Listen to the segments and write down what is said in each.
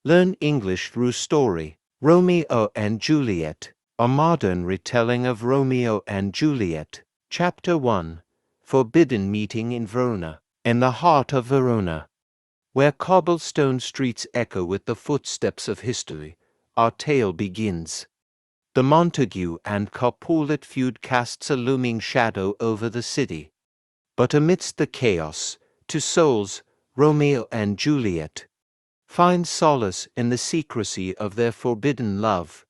Learn English through story. Romeo and Juliet, a modern retelling of Romeo and Juliet. Chapter 1. Forbidden Meeting in Verona. In the heart of Verona, where cobblestone streets echo with the footsteps of history, our tale begins. The Montague and Capulet feud casts a looming shadow over the city. But amidst the chaos, two souls, Romeo and Juliet, find solace in the secrecy of their forbidden love.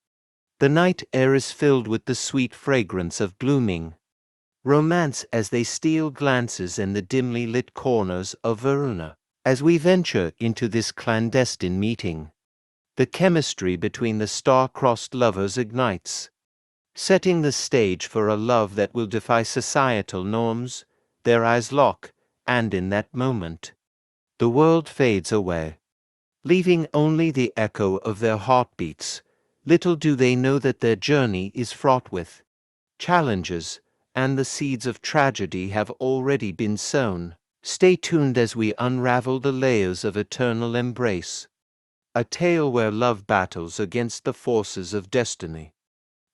The night air is filled with the sweet fragrance of blooming romance as they steal glances in the dimly lit corners of Verona. As we venture into this clandestine meeting, the chemistry between the star-crossed lovers ignites, setting the stage for a love that will defy societal norms. Their eyes lock, and in that moment, the world fades away, leaving only the echo of their heartbeats. Little do they know that their journey is fraught with challenges, and the seeds of tragedy have already been sown. Stay tuned as we unravel the layers of eternal embrace, a tale where love battles against the forces of destiny,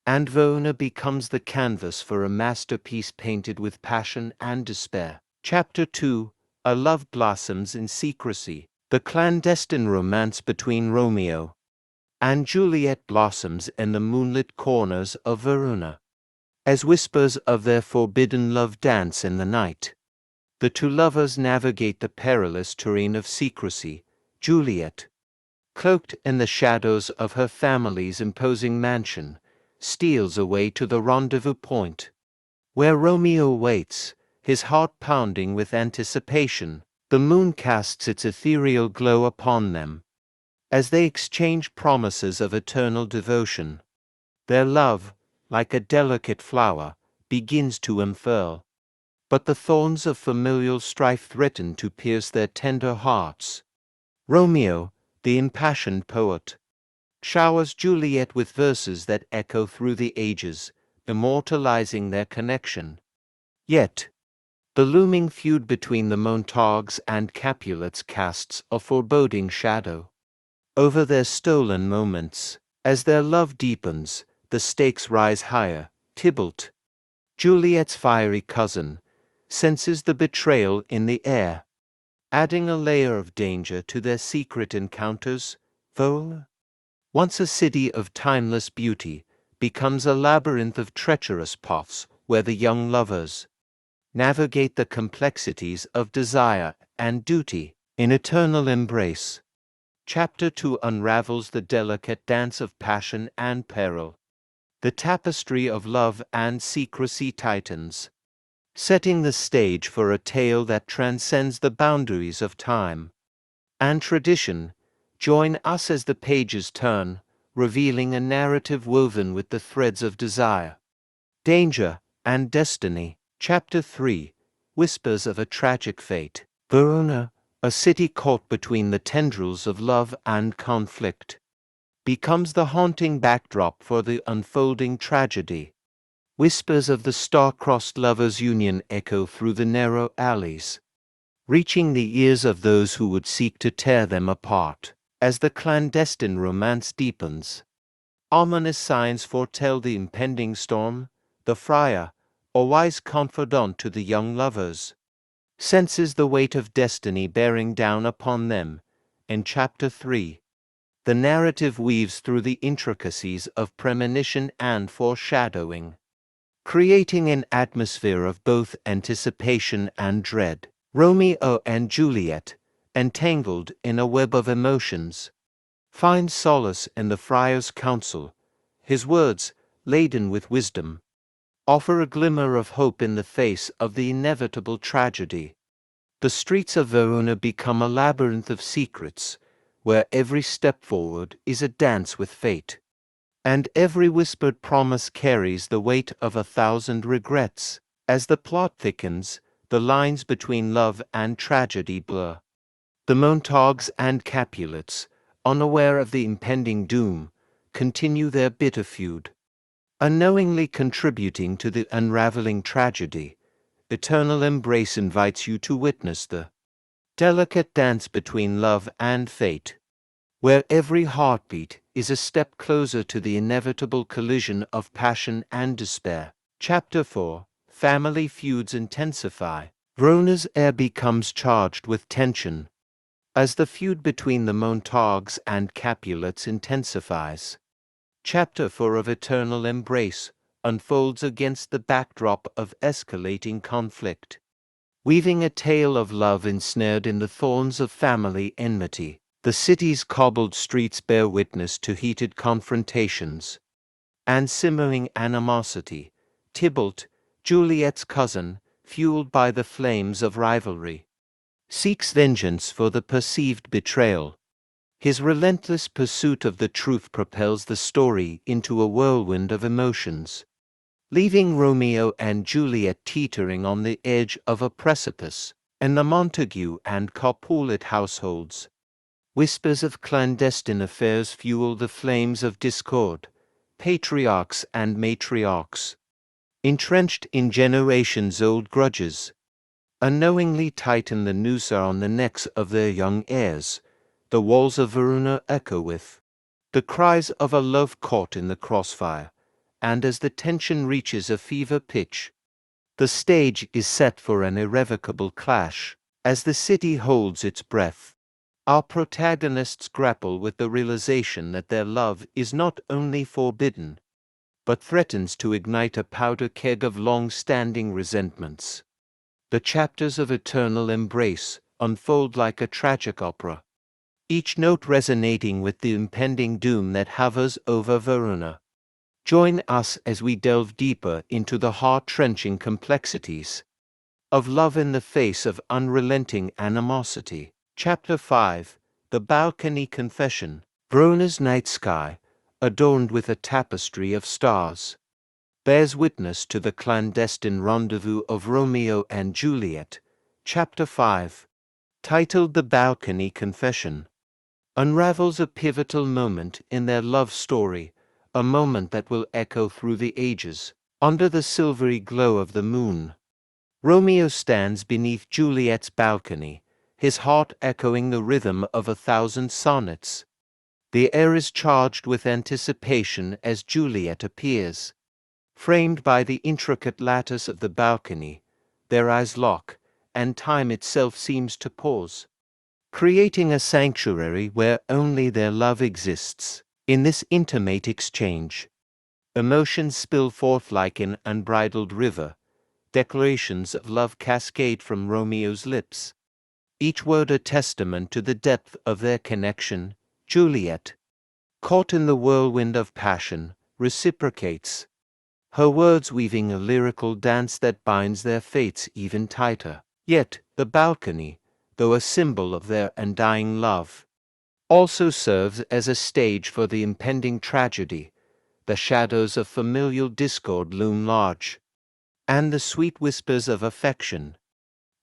and Verona becomes the canvas for a masterpiece painted with passion and despair. Chapter 2. A love blossoms in secrecy. The clandestine romance between Romeo and Juliet blossoms in the moonlit corners of Verona. As whispers of their forbidden love dance in the night, the two lovers navigate the perilous terrain of secrecy. Juliet, cloaked in the shadows of her family's imposing mansion, steals away to the rendezvous point, where Romeo waits, his heart pounding with anticipation. The moon casts its ethereal glow upon them, as they exchange promises of eternal devotion. Their love, like a delicate flower, begins to unfurl, but the thorns of familial strife threaten to pierce their tender hearts. Romeo, the impassioned poet, showers Juliet with verses that echo through the ages, immortalizing their connection. Yet, the looming feud between the Montagues and Capulets casts a foreboding shadow over their stolen moments. As their love deepens, the stakes rise higher. Tybalt, Juliet's fiery cousin, senses the betrayal in the air, adding a layer of danger to their secret encounters. Verona, once a city of timeless beauty, becomes a labyrinth of treacherous paths where the young lovers navigate the complexities of desire and duty in eternal embrace. Chapter 2 unravels the delicate dance of passion and peril. The tapestry of love and secrecy tightens, setting the stage for a tale that transcends the boundaries of time and tradition. Join us as the pages turn, revealing a narrative woven with the threads of desire, danger, and destiny. Chapter 3. Whispers of a Tragic Fate. Verona, a city caught between the tendrils of love and conflict, becomes the haunting backdrop for the unfolding tragedy. Whispers of the star-crossed lovers' union echo through the narrow alleys, reaching the ears of those who would seek to tear them apart. As the clandestine romance deepens, ominous signs foretell the impending storm. The friar, a wise confidant to the young lovers, senses the weight of destiny bearing down upon them. In Chapter 3, the narrative weaves through the intricacies of premonition and foreshadowing, creating an atmosphere of both anticipation and dread. Romeo and Juliet, entangled in a web of emotions, find solace in the friar's counsel. His words, laden with wisdom, offer a glimmer of hope in the face of the inevitable tragedy. The streets of Verona become a labyrinth of secrets, where every step forward is a dance with fate, and every whispered promise carries the weight of 1,000 regrets. As the plot thickens, the lines between love and tragedy blur. The Montagues and Capulets, unaware of the impending doom, continue their bitter feud, unknowingly contributing to the unraveling tragedy. Eternal Embrace invites you to witness the delicate dance between love and fate, where every heartbeat is a step closer to the inevitable collision of passion and despair. Chapter 4. Family feuds intensify. Verona's air becomes charged with tension as the feud between the Montagues and Capulets intensifies. Chapter 4 of Eternal Embrace unfolds against the backdrop of escalating conflict, weaving a tale of love ensnared in the thorns of family enmity. The city's cobbled streets bear witness to heated confrontations and simmering animosity. Tybalt, Juliet's cousin, fueled by the flames of rivalry, seeks vengeance for the perceived betrayal. His relentless pursuit of the truth propels the story into a whirlwind of emotions, leaving Romeo and Juliet teetering on the edge of a precipice. In the Montague and Capulet households, whispers of clandestine affairs fuel the flames of discord. Patriarchs and matriarchs, entrenched in generations-old grudges, unknowingly tighten the noose on the necks of their young heirs. The walls of Verona echo with the cries of a love caught in the crossfire, and as the tension reaches a fever pitch, the stage is set for an irrevocable clash. As the city holds its breath, our protagonists grapple with the realization that their love is not only forbidden, but threatens to ignite a powder keg of long-standing resentments. The chapters of Eternal Embrace unfold like a tragic opera, each note resonating with the impending doom that hovers over Verona. Join us as we delve deeper into the heart-wrenching complexities of love in the face of unrelenting animosity. Chapter 5. The Balcony Confession. Verona's night sky, adorned with a tapestry of stars, bears witness to the clandestine rendezvous of Romeo and Juliet. Chapter 5. Titled The Balcony Confession, unravels a pivotal moment in their love story, a moment that will echo through the ages. Under the silvery glow of the moon, Romeo stands beneath Juliet's balcony, his heart echoing the rhythm of 1,000 sonnets. The air is charged with anticipation as Juliet appears. Framed by the intricate lattice of the balcony, their eyes lock, and time itself seems to pause, creating a sanctuary where only their love exists. In this intimate exchange, emotions spill forth like an unbridled river. Declarations of love cascade from Romeo's lips, each word a testament to the depth of their connection. Juliet, caught in the whirlwind of passion, reciprocates, her words weaving a lyrical dance that binds their fates even tighter. Yet, the balcony, though a symbol of their undying love, also serves as a stage for the impending tragedy. The shadows of familial discord loom large, and the sweet whispers of affection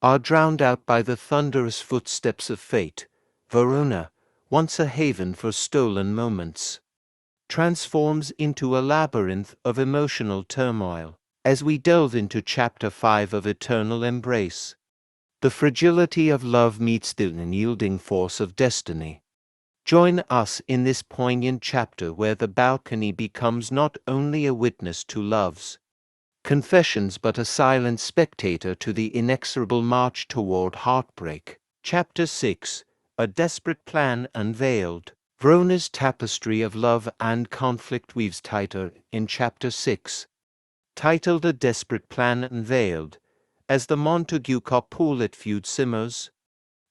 are drowned out by the thunderous footsteps of fate. Verona, once a haven for stolen moments, transforms into a labyrinth of emotional turmoil. As we delve into Chapter 5 of Eternal Embrace, the fragility of love meets the unyielding force of destiny. Join us in this poignant chapter where the balcony becomes not only a witness to love's confessions but a silent spectator to the inexorable march toward heartbreak. Chapter 6. A Desperate Plan Unveiled. Verona's tapestry of love and conflict weaves tighter in Chapter 6, titled A Desperate Plan Unveiled. As the Montague-Capulet feud simmers,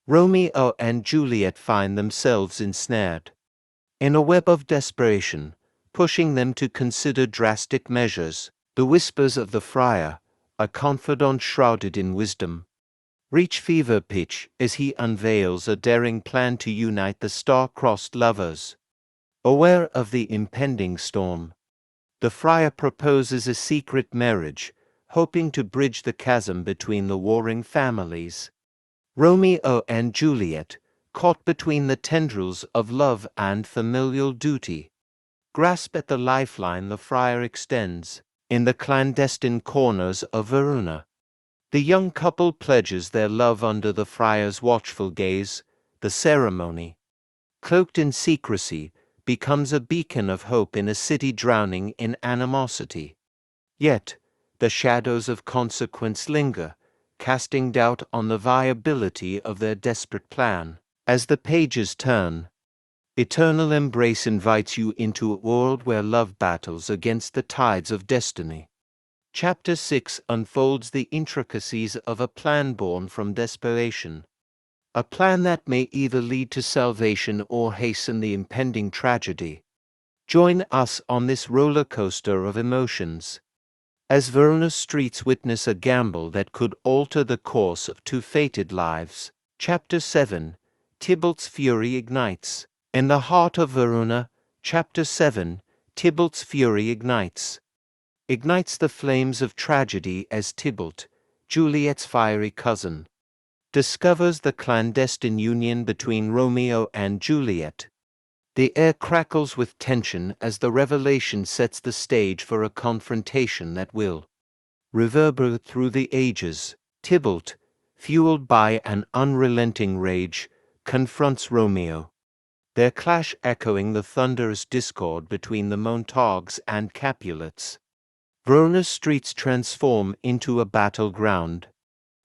Romeo and Juliet find themselves ensnared in a web of desperation, pushing them to consider drastic measures. The whispers of the friar, a confidant shrouded in wisdom, reach fever pitch as he unveils a daring plan to unite the star-crossed lovers. Aware of the impending storm, the friar proposes a secret marriage, hoping to bridge the chasm between the warring families. Romeo and Juliet, caught between the tendrils of love and familial duty, grasp at the lifeline the friar extends. In the clandestine corners of Verona, the young couple pledges their love under the friar's watchful gaze. The ceremony, cloaked in secrecy, becomes a beacon of hope in a city drowning in animosity. Yet, the shadows of consequence linger, casting doubt on the viability of their desperate plan. As the pages turn, Eternal Embrace invites you into a world where love battles against the tides of destiny. Chapter 6 unfolds the intricacies of a plan born from desperation. A plan that may either lead to salvation or hasten the impending tragedy. Join us on this roller coaster of emotions, as Verona's streets witness a gamble that could alter the course of two fated lives. Chapter 7 Tybalt's Fury Ignites. In the heart of Verona, Chapter 7 Tybalt's fury ignites the flames of tragedy as Tybalt, Juliet's fiery cousin, discovers the clandestine union between Romeo and Juliet. The air crackles with tension as the revelation sets the stage for a confrontation that will reverberate through the ages. Tybalt, fueled by an unrelenting rage, confronts Romeo, their clash echoing the thunderous discord between the Montagues and Capulets. Verona's streets transform into a battleground,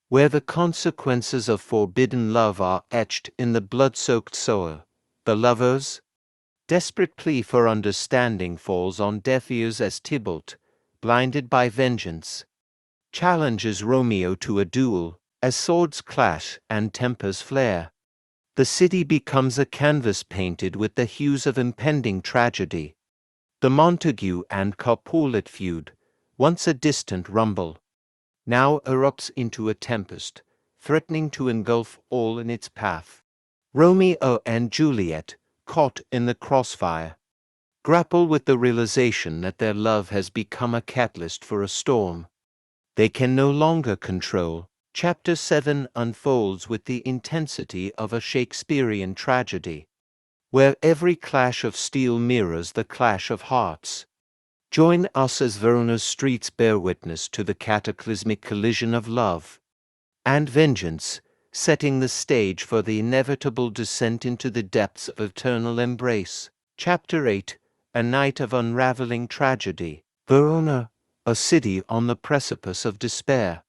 where the consequences of forbidden love are etched in the blood-soaked soil. The lovers' desperate plea for understanding falls on deaf ears as Tybalt, blinded by vengeance, challenges Romeo to a duel. As swords clash and tempers flare, the city becomes a canvas painted with the hues of impending tragedy. The Montague and Capulet feud, once a distant rumble, now erupts into a tempest, threatening to engulf all in its path. Romeo and Juliet, caught in the crossfire, grapple with the realization that their love has become a catalyst for a storm they can no longer control. Chapter 7 unfolds with the intensity of a Shakespearean tragedy, where every clash of steel mirrors the clash of hearts. Join us as Verona's streets bear witness to the cataclysmic collision of love and vengeance, setting the stage for the inevitable descent into the depths of eternal embrace. Chapter 8 A Night of Unraveling Tragedy. Verona, a city on the precipice of despair,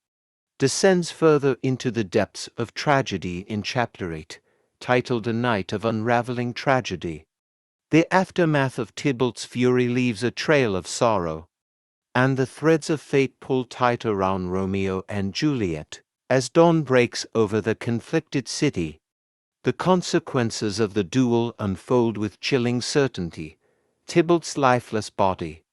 descends further into the depths of tragedy in Chapter 8, titled A Night of Unraveling Tragedy. The aftermath of Tybalt's fury leaves a trail of sorrow, and the threads of fate pull tight around Romeo and Juliet. As dawn breaks over the conflicted city, the consequences of the duel unfold with chilling certainty. Tybalt's lifeless body,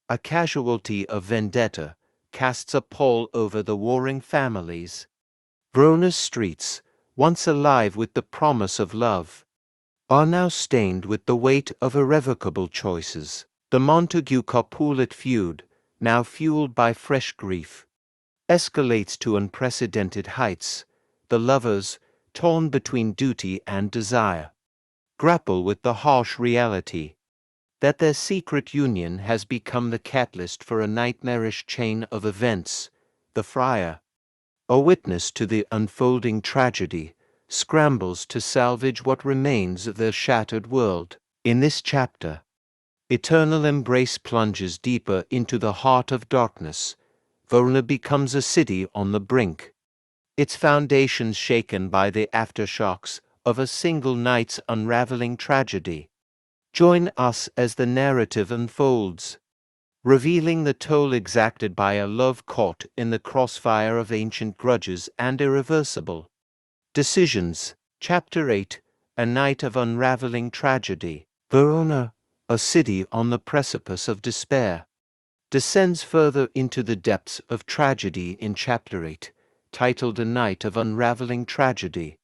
a casualty of vendetta, casts a pall over the warring families. Verona's streets, once alive with the promise of love, are now stained with the weight of irrevocable choices. The Montague-Capulet feud, now fueled by fresh grief, escalates to unprecedented heights. The lovers, torn between duty and desire, grapple with the harsh reality that their secret union has become the catalyst for a nightmarish chain of events. The friar, a witness to the unfolding tragedy, scrambles to salvage what remains of their shattered world. In this chapter, Eternal Embrace plunges deeper into the heart of darkness. Verona becomes a city on the brink, its foundations shaken by the aftershocks of a single night's unraveling tragedy. Join us as the narrative unfolds, revealing the toll exacted by a love caught in the crossfire of ancient grudges and irreversible decisions. Chapter 8 A Night of Unraveling Tragedy. Verona, a city on the precipice of despair, descends further into the depths of tragedy in Chapter 8, titled A Night of Unraveling Tragedy.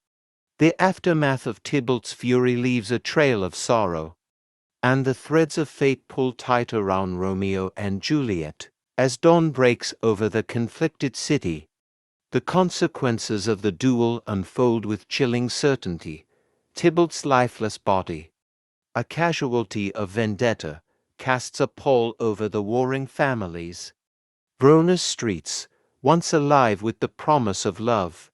The aftermath of Tybalt's fury leaves a trail of sorrow, and the threads of fate pull tight around Romeo and Juliet. As dawn breaks over the conflicted city, the consequences of the duel unfold with chilling certainty. Tybalt's lifeless body, a casualty of vendetta, casts a pall over the warring families. Verona's streets, once alive with the promise of love,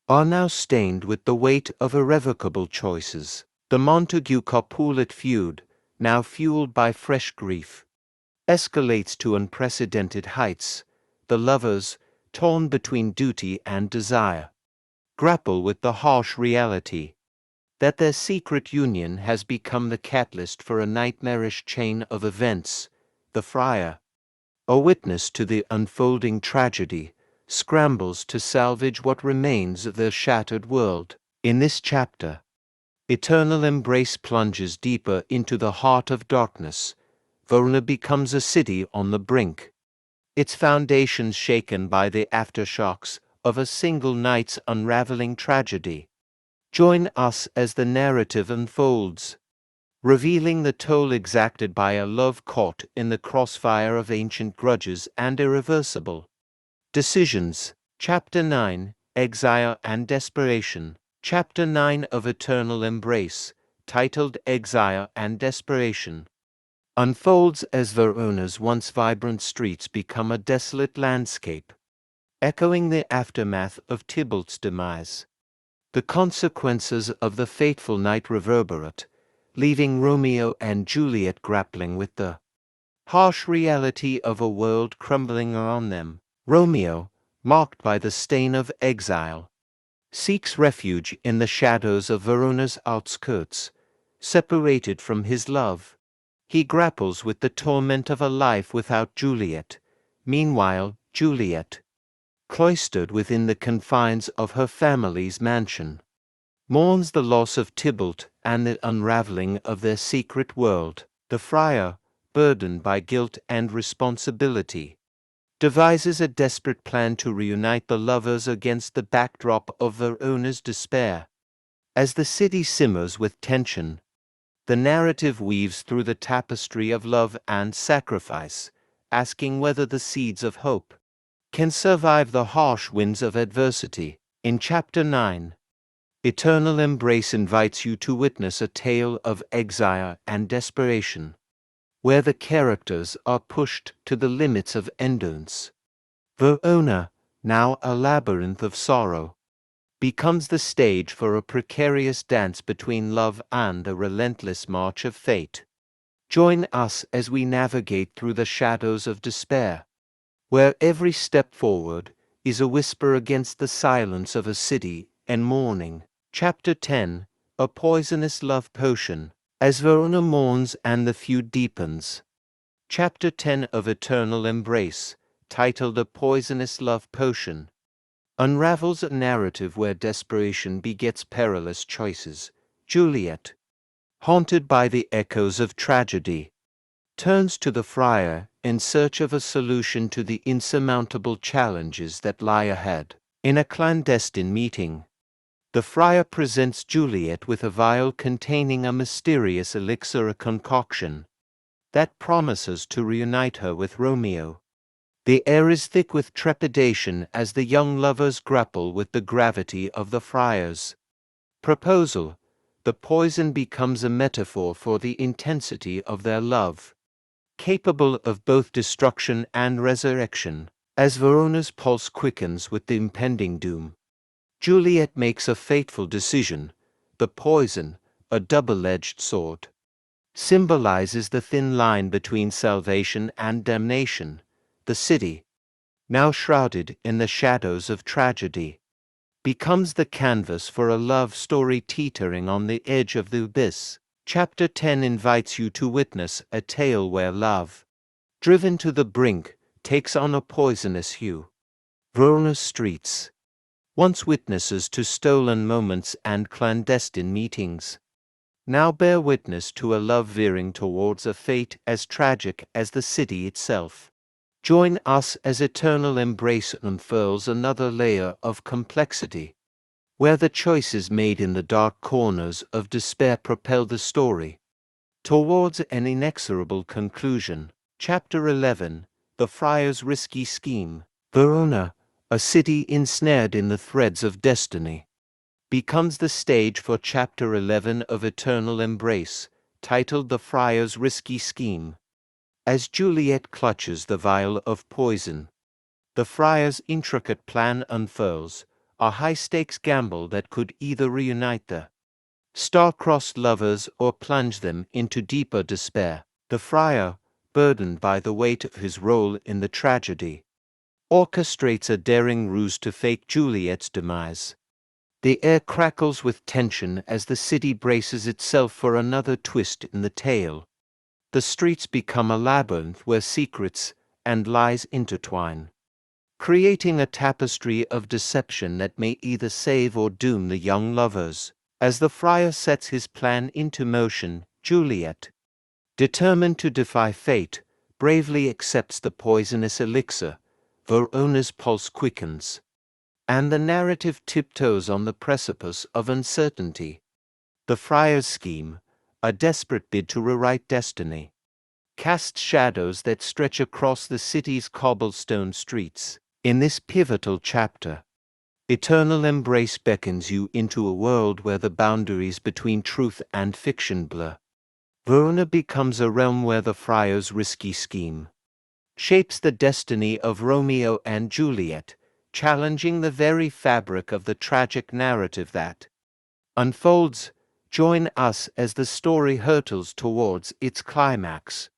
are now stained with the weight of irrevocable choices. The Montague-Capulet feud, now fueled by fresh grief, escalates to unprecedented heights. The lovers, torn between duty and desire, grapple with the harsh reality that their secret union has become the catalyst for a nightmarish chain of events. The friar, a witness to the unfolding tragedy, scrambles to salvage what remains of their shattered world. In this chapter, eternal embrace plunges deeper into the heart of darkness. Verona becomes a city on the brink, its foundations shaken by the aftershocks of a single night's unraveling tragedy. Join us as the narrative unfolds, revealing the toll exacted by a love caught in the crossfire of ancient grudges and irreversible decisions. Chapter 9, Exile and Desperation. Chapter 9 of Eternal Embrace, titled Exile and Desperation, unfolds as Verona's once vibrant streets become a desolate landscape, echoing the aftermath of Tybalt's demise. The consequences of the fateful night reverberate, leaving Romeo and Juliet grappling with the harsh reality of a world crumbling around them. Romeo, marked by the stain of exile, seeks refuge in the shadows of Verona's outskirts, separated from his love. He grapples with the torment of a life without Juliet. Meanwhile, Juliet, cloistered within the confines of her family's mansion, mourns the loss of Tybalt and the unraveling of their secret world. The friar, burdened by guilt and responsibility, devises a desperate plan to reunite the lovers against the backdrop of Verona's despair. As the city simmers with tension, the narrative weaves through the tapestry of love and sacrifice, asking whether the seeds of hope can survive the harsh winds of adversity. In Chapter 9, Eternal Embrace invites you to witness a tale of exile and desperation, where the characters are pushed to the limits of endurance. Verona, now a labyrinth of sorrow, becomes the stage for a precarious dance between love and the relentless march of fate. Join us as we navigate through the shadows of despair, where every step forward is a whisper against the silence of a city in mourning. Chapter 10, A Poisonous Love Potion. As Verona mourns and the feud deepens. Chapter 10 of Eternal Embrace, titled A Poisonous Love Potion, unravels a narrative where desperation begets perilous choices. Juliet, haunted by the echoes of tragedy, turns to the friar in search of a solution to the insurmountable challenges that lie ahead. In a clandestine meeting, the friar presents Juliet with a vial containing a mysterious elixir, a concoction that promises to reunite her with Romeo. The air is thick with trepidation as the young lovers grapple with the gravity of the friar's proposal. The poison becomes a metaphor for the intensity of their love, capable of both destruction and resurrection. As Verona's pulse quickens with the impending doom, Juliet makes a fateful decision. The poison, a double-edged sword, symbolizes the thin line between salvation and damnation. The city, now shrouded in the shadows of tragedy, becomes the canvas for a love story teetering on the edge of the abyss. Chapter 10 invites you to witness a tale where love, driven to the brink, takes on a poisonous hue. Verona's streets, once witnesses to stolen moments and clandestine meetings, now bear witness to a love veering towards a fate as tragic as the city itself. Join us as Eternal Embrace unfurls another layer of complexity, where the choices made in the dark corners of despair propel the story towards an inexorable conclusion. Chapter 11, The Friar's Risky Scheme. Verona, a city ensnared in the threads of destiny, becomes the stage for Chapter 11 of Eternal Embrace, titled The Friar's Risky Scheme. As Juliet clutches the vial of poison, the friar's intricate plan unfurls, a high-stakes gamble that could either reunite the star-crossed lovers or plunge them into deeper despair. The friar, burdened by the weight of his role in the tragedy, orchestrates a daring ruse to fake Juliet's demise. The air crackles with tension as the city braces itself for another twist in the tale. The streets become a labyrinth where secrets and lies intertwine, creating a tapestry of deception that may either save or doom the young lovers. As the friar sets his plan into motion, Juliet, determined to defy fate, bravely accepts the poisonous elixir. Verona's pulse quickens, and the narrative tiptoes on the precipice of uncertainty. The friar's scheme, a desperate bid to rewrite destiny, casts shadows that stretch across the city's cobblestone streets. In this pivotal chapter, eternal embrace beckons you into a world where the boundaries between truth and fiction blur. Verona becomes a realm where the friar's risky scheme shapes the destiny of Romeo and Juliet, challenging the very fabric of the tragic narrative that unfolds. Join us as the story hurtles towards its climax,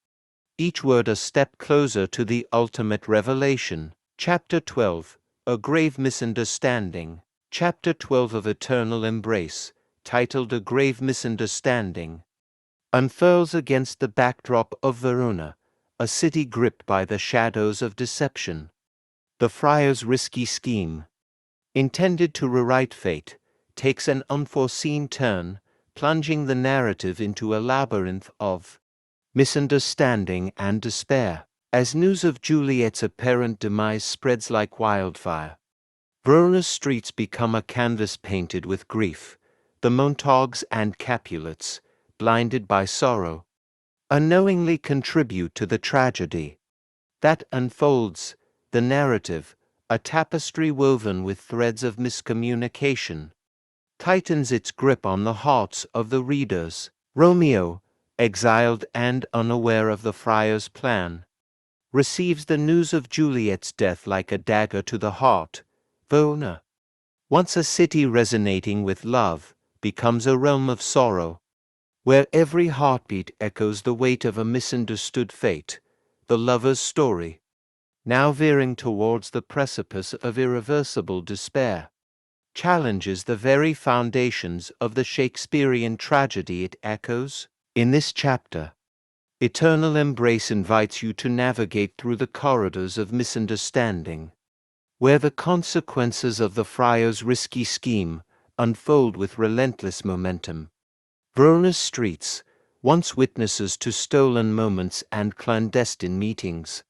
each word a step closer to the ultimate revelation. Chapter 12, A Grave Misunderstanding. Chapter 12 of Eternal Embrace, titled A Grave Misunderstanding, unfurls against the backdrop of Verona, a city gripped by the shadows of deception. The friar's risky scheme, intended to rewrite fate, takes an unforeseen turn, plunging the narrative into a labyrinth of misunderstanding and despair. As news of Juliet's apparent demise spreads like wildfire, Verona's streets become a canvas painted with grief. The Montagues and Capulets, blinded by sorrow, unknowingly contribute to the tragedy that unfolds. The narrative, a tapestry woven with threads of miscommunication, tightens its grip on the hearts of the readers. Romeo, exiled and unaware of the friar's plan, receives the news of Juliet's death like a dagger to the heart. Verona, once a city resonating with love, becomes a realm of sorrow, where every heartbeat echoes the weight of a misunderstood fate. The lover's story, now veering towards the precipice of irreversible despair, challenges the very foundations of the Shakespearean tragedy it echoes. In this chapter, Eternal Embrace invites you to navigate through the corridors of misunderstanding, where the consequences of the friar's risky scheme unfold with relentless momentum. Verona's streets, once witnesses to stolen moments and clandestine meetings,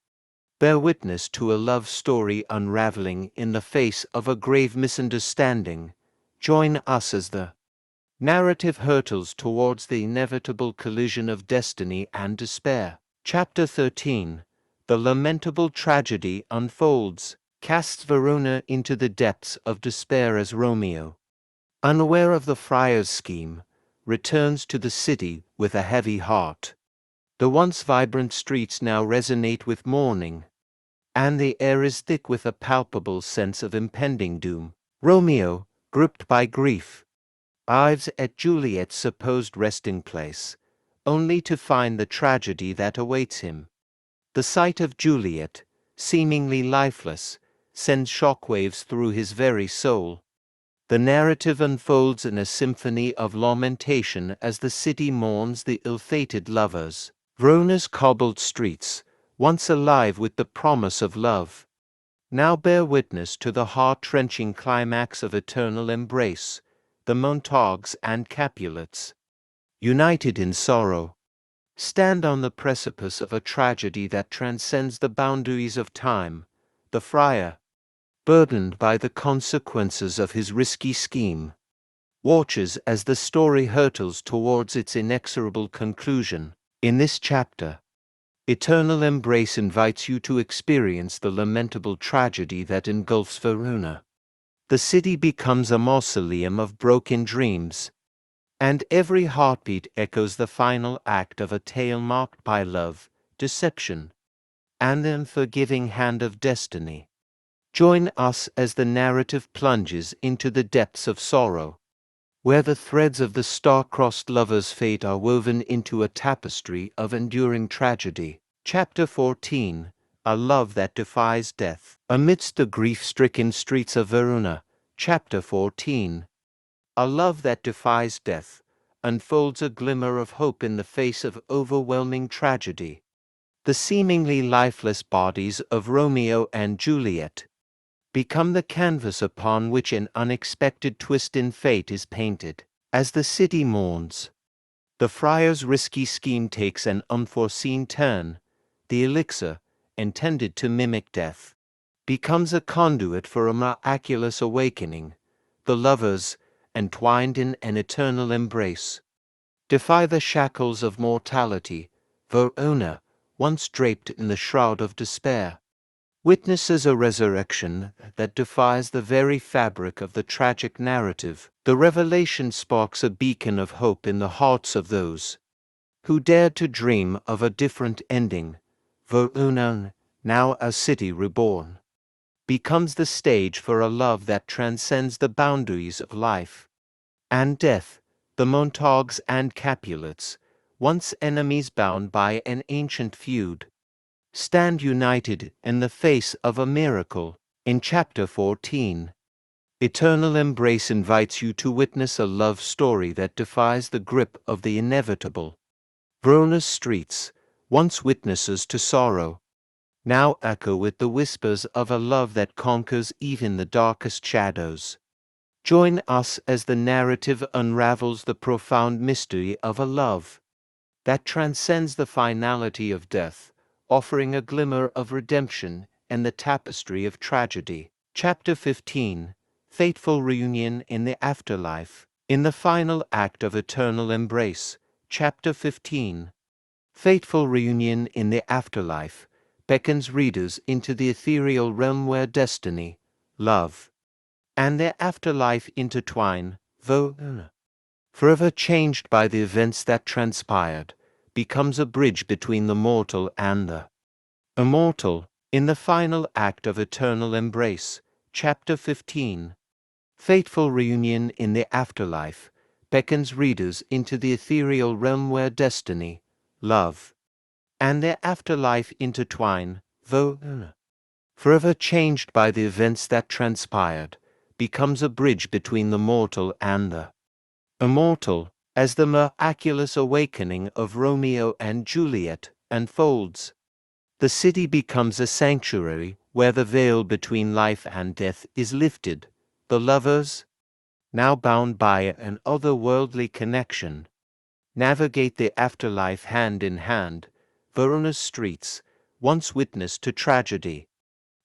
bear witness to a love story unraveling in the face of a grave misunderstanding. Join us as the narrative hurtles towards the inevitable collision of destiny and despair. Chapter 13, The Lamentable Tragedy Unfolds, casts Verona into the depths of despair as Romeo, unaware of the friar's scheme, returns to the city with a heavy heart. The once vibrant streets now resonate with mourning, and the air is thick with a palpable sense of impending doom. Romeo, gripped by grief, arrives at Juliet's supposed resting place, only to find the tragedy that awaits him. The sight of Juliet, seemingly lifeless, sends shockwaves through his very soul. The narrative unfolds in a symphony of lamentation as the city mourns the ill-fated lovers. Verona's cobbled streets, once alive with the promise of love, now bear witness to the heart-wrenching climax of eternal embrace. The Montagues and Capulets, united in sorrow, stand on the precipice of a tragedy that transcends the boundaries of time. The friar, burdened by the consequences of his risky scheme, watches as the story hurtles towards its inexorable conclusion. In this chapter, Eternal Embrace invites you to experience the lamentable tragedy that engulfs Verona. The city becomes a mausoleum of broken dreams, and every heartbeat echoes the final act of a tale marked by love, deception, and the unforgiving hand of destiny. Join us as the narrative plunges into the depths of sorrow, where the threads of the star-crossed lovers' fate are woven into a tapestry of enduring tragedy. Chapter 14. A Love That Defies Death. Amidst the grief-stricken streets of Verona, Chapter 14. A Love That Defies Death unfolds a glimmer of hope in the face of overwhelming tragedy. The seemingly lifeless bodies of Romeo and Juliet become the canvas upon which an unexpected twist in fate is painted. As the city mourns, the friar's risky scheme takes an unforeseen turn. The elixir, intended to mimic death, becomes a conduit for a miraculous awakening. The lovers, entwined in an eternal embrace, defy the shackles of mortality. Verona, once draped in the shroud of despair, witnesses a resurrection that defies the very fabric of the tragic narrative. The revelation sparks a beacon of hope in the hearts of those who dared to dream of a different ending. Verona, now a city reborn, becomes the stage for a love that transcends the boundaries of life and death. The Montagues and Capulets, once enemies bound by an ancient feud, stand united in the face of a miracle. In Chapter 14, Eternal Embrace invites you to witness a love story that defies the grip of the inevitable. Verona's streets, once witnesses to sorrow, now echo with the whispers of a love that conquers even the darkest shadows. Join us as the narrative unravels the profound mystery of a love that transcends the finality of death, offering a glimmer of redemption in the tapestry of tragedy. Chapter 15. Fateful Reunion in the Afterlife. In the final act of Eternal Embrace, Chapter 15. Fateful reunion in the afterlife beckons readers into the ethereal realm where destiny, love, and their afterlife intertwine. Verona, forever changed by the events that transpired, becomes a bridge between the mortal and the immortal. In the final act of Eternal Embrace, Chapter 15, Fateful Reunion in the Afterlife beckons readers into the ethereal realm where destiny, love, and their afterlife intertwine. Verona, forever changed by the events that transpired, becomes a bridge between the mortal and the immortal. As the miraculous awakening of Romeo and Juliet unfolds, the city becomes a sanctuary where the veil between life and death is lifted. The lovers, now bound by an otherworldly connection, navigate the afterlife hand in hand. Verona's streets, once witness to tragedy,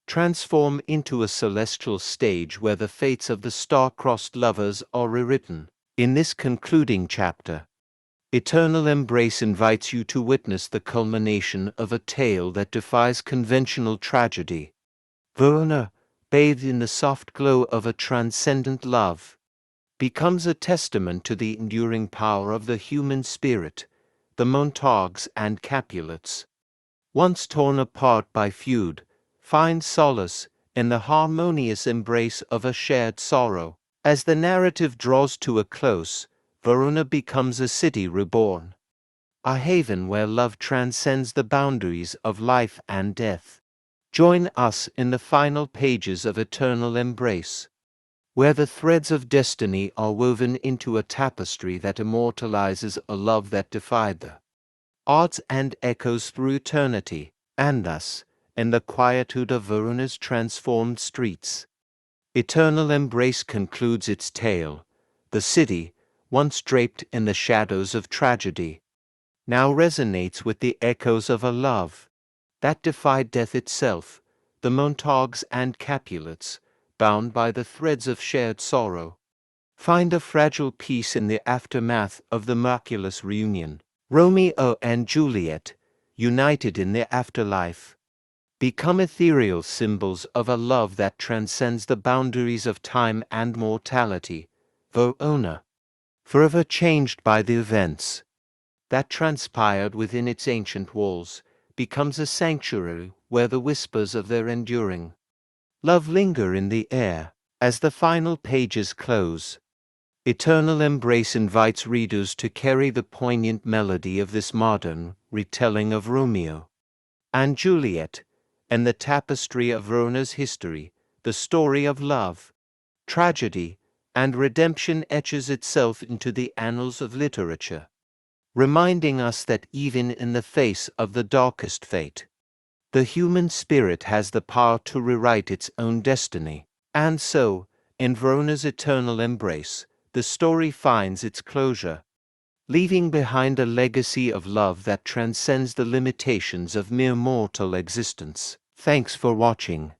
transform into a celestial stage where the fates of the star-crossed lovers are rewritten. In this concluding chapter, Eternal Embrace invites you to witness the culmination of a tale that defies conventional tragedy. Verona, bathed in the soft glow of a transcendent love, becomes a testament to the enduring power of the human spirit. The Montagues and Capulets, once torn apart by feud, find solace in the harmonious embrace of a shared sorrow. As the narrative draws to a close, Verona becomes a city reborn, a haven where love transcends the boundaries of life and death. Join us in the final pages of Eternal Embrace, where the threads of destiny are woven into a tapestry that immortalizes a love that defied the odds and echoes through eternity. And thus, in the quietude of Verona's transformed streets, Eternal Embrace concludes its tale. The city, once draped in the shadows of tragedy, now resonates with the echoes of a love that defied death itself. The Montagues and Capulets, bound by the threads of shared sorrow, find a fragile peace in the aftermath of the miraculous reunion. Romeo and Juliet, united in the afterlife, become ethereal symbols of a love that transcends the boundaries of time and mortality. Verona, forever changed by the events that transpired within its ancient walls, becomes a sanctuary where the whispers of their enduring love linger in the air. As the final pages close, Eternal Embrace invites readers to carry the poignant melody of this modern retelling of Romeo and Juliet and the tapestry of Verona's history. The story of love, tragedy, and redemption etches itself into the annals of literature, reminding us that even in the face of the darkest fate, the human spirit has the power to rewrite its own destiny. And so, in Verona's Eternal Embrace, the story finds its closure, leaving behind a legacy of love that transcends the limitations of mere mortal existence. Thanks for watching.